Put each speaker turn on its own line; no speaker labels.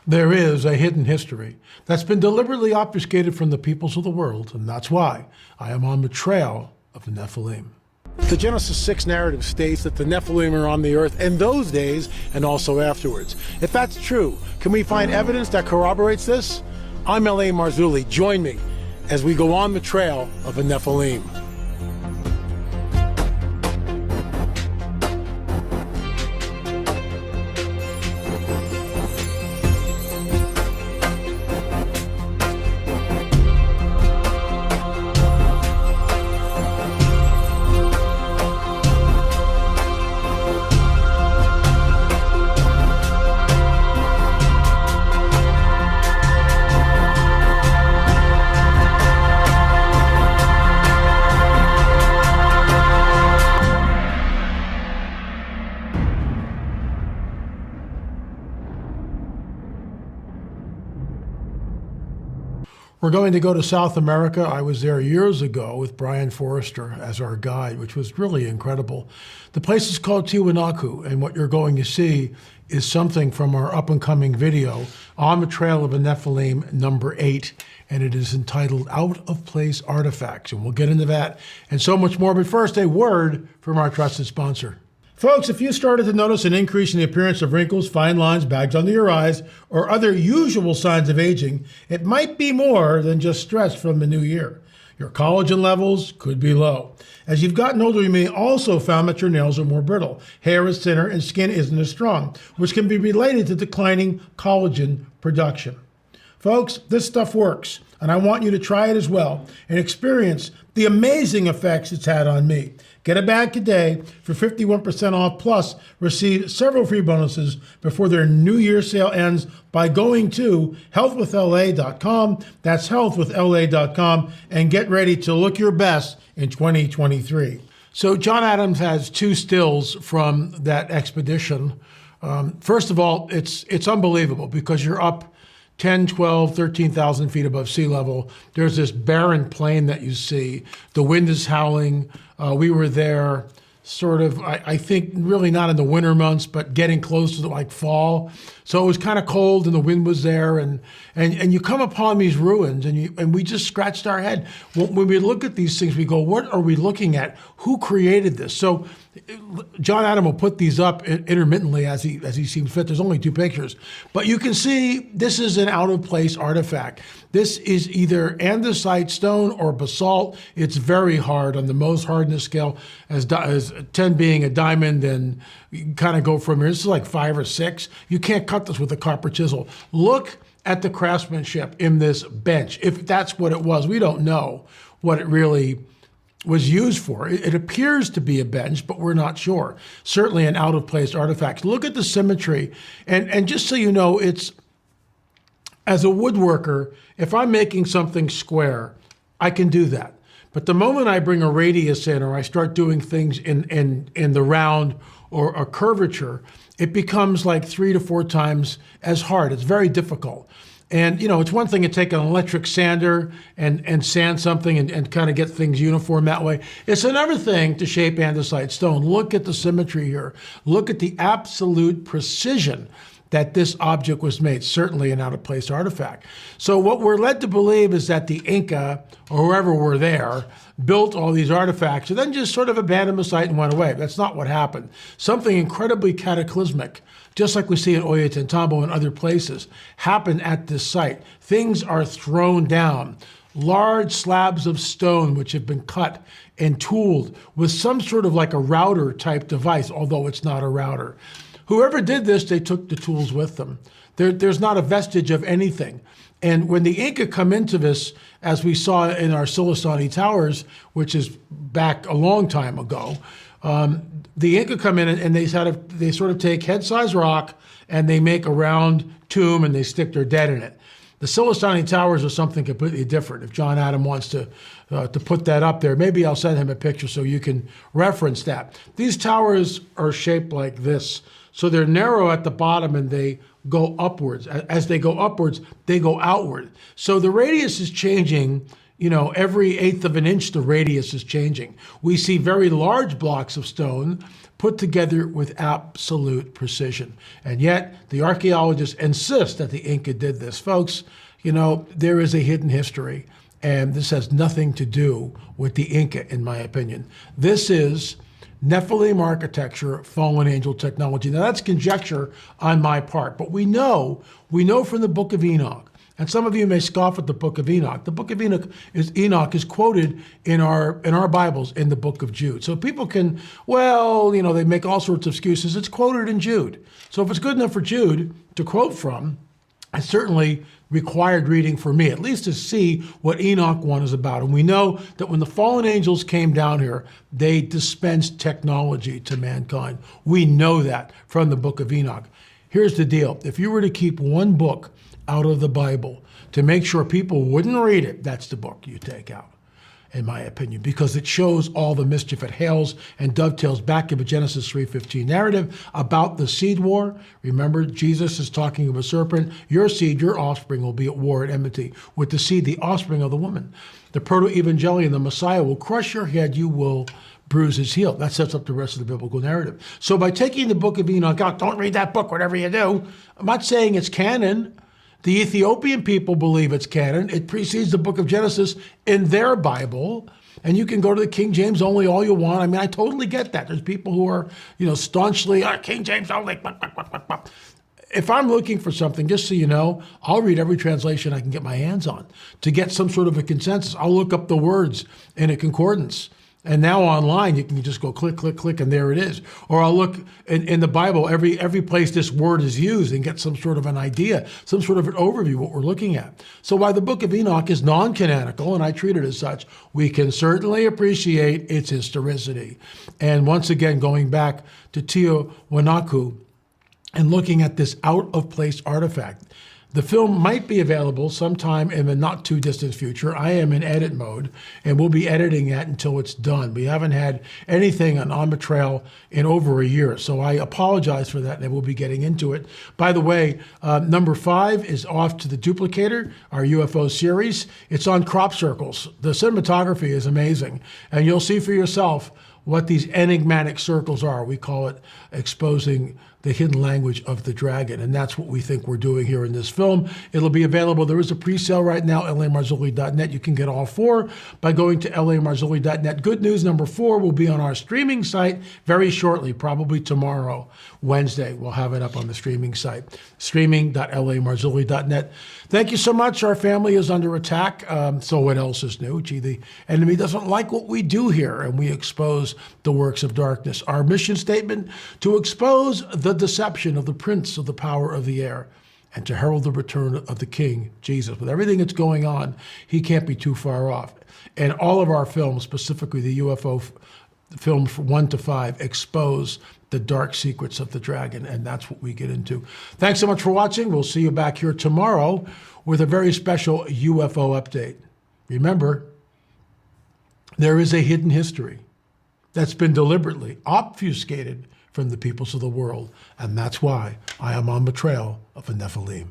There is a hidden history that's been deliberately obfuscated from the peoples of the world, and that's why I am on the trail of the Nephilim. The Genesis 6 narrative states that the Nephilim are on the earth in those days and also afterwards. If that's true, can we find evidence that corroborates this? I'm L.A. Marzulli. Join me as we go on the trail of the Nephilim. We're going to go to South America. I was there years ago with Brian Forrester as our guide, which was really incredible. The place is called Tiwanaku, and what you're going to see is something from our up-and-coming video, On the Trail of the Nephilim, number 8, and it is entitled Out of Place Artifacts, and we'll get into that and so much more. But first, a word from our trusted sponsor. Folks, if you started to notice an increase in the appearance of wrinkles, fine lines, bags under your eyes, or other usual signs of aging, it might be more than just stress from the new year. Your collagen levels could be low. As you've gotten older, you may also found that your nails are more brittle, hair is thinner, and skin isn't as strong, which can be related to declining collagen production. Folks, this stuff works, and I want you to try it as well and experience the amazing effects it's had on me. Get a bag today for 51% off, plus receive several free bonuses before their New Year sale ends by going to healthwithla.com. That's healthwithla.com, and get ready to look your best in 2023. So John Adams has two stills from that expedition. First of all, it's unbelievable because you're up 10, 12, 13,000 feet above sea level. There's this barren plain that you see. The wind is howling. We were there sort of, I think, really not in the winter months, but getting close to like fall. So it was kind of cold and the wind was there. And you come upon these ruins and we just scratched our head. When we look at these things, we go, what are we looking at? Who created this? So John Adam will put these up intermittently as he seems fit. There's only 2 pictures, but you can see this is an out of place artifact. This is either andesite stone or basalt. It's very hard on the Mohs hardness scale, as 10 being a diamond, and you kind of go from here. This is like 5 or 6. You can't cut this with a copper chisel. Look at the craftsmanship in this bench. If that's what it was, we don't know what it really was used for. It appears to be a bench, but we're not sure. Certainly an out-of-place artifact. Look at the symmetry. And just so you know, it's, as a woodworker, if I'm making something square, I can do that. But the moment I bring a radius in or I start doing things in the round or a curvature, it becomes like 3 to 4 times as hard. It's very difficult. And, you know, it's one thing to take an electric sander and sand something and kind of get things uniform that way. It's another thing to shape andesite stone. Look at the symmetry here. Look at the absolute precision that this object was made, certainly an out-of-place artifact. So what we're led to believe is that the Inca, or whoever were there, built all these artifacts and then just sort of abandoned the site and went away. That's not what happened. Something incredibly cataclysmic, just like we see in Ollantaytambo and other places, happened at this site. Things are thrown down. Large slabs of stone which have been cut and tooled with some sort of like a router type device, although it's not a router. Whoever did this, they took the tools with them. There's not a vestige of anything. And when the Inca come into this, as we saw in our Silastani Towers, which is back a long time ago, the Inca come in and they sort of take head-sized rock and they make a round tomb and they stick their dead in it. The Silastani Towers are something completely different. If John Adam wants to put that up there, maybe I'll send him a picture so you can reference that. These towers are shaped like this. So they're narrow at the bottom and they go upwards. As they go upwards, they go outward. So the radius is changing every eighth of an inch, the radius is changing. We see very large blocks of stone put together with absolute precision. And yet, the archaeologists insist that the Inca did this. Folks, there is a hidden history, and this has nothing to do with the Inca, in my opinion. This is Nephilim architecture, fallen angel technology. Now, that's conjecture on my part, but we know from the Book of Enoch. And some of you may scoff at the Book of Enoch. The Book of Enoch is quoted in our Bibles in the Book of Jude. So people can, they make all sorts of excuses. It's quoted in Jude. So if it's good enough for Jude to quote from, it's certainly required reading for me, at least to see what Enoch 1 is about. And we know that when the fallen angels came down here, they dispensed technology to mankind. We know that from the Book of Enoch. Here's the deal. If you were to keep one book out of the Bible to make sure people wouldn't read it, that's the book you take out, in my opinion, because it shows all the mischief. It hails and dovetails back into Genesis 3:15 narrative about the seed war. Remember, Jesus is talking of a serpent. Your seed, your offspring, will be at war and enmity with the seed, the offspring of the woman. The proto-evangelion, the Messiah, will crush your head. You will bruise his heel. That sets up the rest of the biblical narrative. So by taking the Book of Enoch out, don't read that book, whatever you do. I'm not saying it's canon. The Ethiopian people believe it's canon. It precedes the Book of Genesis in their Bible. And you can go to the King James only all you want. I mean, I totally get that. There's people who are, staunchly, King James only. If I'm looking for something, just so you know, I'll read every translation I can get my hands on to get some sort of a consensus. I'll look up the words in a concordance. And now online, you can just go click, click, click, and there it is. Or I'll look in the Bible, every place this word is used, and get some sort of an idea, some sort of an overview of what we're looking at. So while the Book of Enoch is non-canonical, and I treat it as such, we can certainly appreciate its historicity. And once again, going back to Tiwanaku and looking at this out-of-place artifact, the film might be available sometime in the not too distant future. I am in edit mode, and we'll be editing that until it's done. We haven't had anything on the trail in over a year, so I apologize for that, and we'll be getting into it. By the way, number 5 is off to the Duplicator, our UFO series. It's on crop circles. The cinematography is amazing, and you'll see for yourself what these enigmatic circles are. We call it exposing the hidden language of the dragon, and that's what we think we're doing here in this film. It'll be available. There is a pre-sale right now, lamarzulli.net. You can get all 4 by going to lamarzulli.net. Good news, number 4 will be on our streaming site very shortly, probably tomorrow, Wednesday. We'll have it up on the streaming site, streaming.lamarzulli.net. Thank you so much. Our family is under attack, so what else is new? Gee, the enemy doesn't like what we do here, and we expose the works of darkness. Our mission statement: to expose the deception of the prince of the power of the air, and to herald the return of the King, Jesus. With everything that's going on, he can't be too far off. And all of our films, specifically the UFO films 1 to 5, expose the dark secrets of the dragon, and that's what we get into. Thanks so much for watching. We'll see you back here tomorrow with a very special UFO update. Remember, there is a hidden history that's been deliberately obfuscated from the peoples of the world, and that's why I am on the trail of the Nephilim.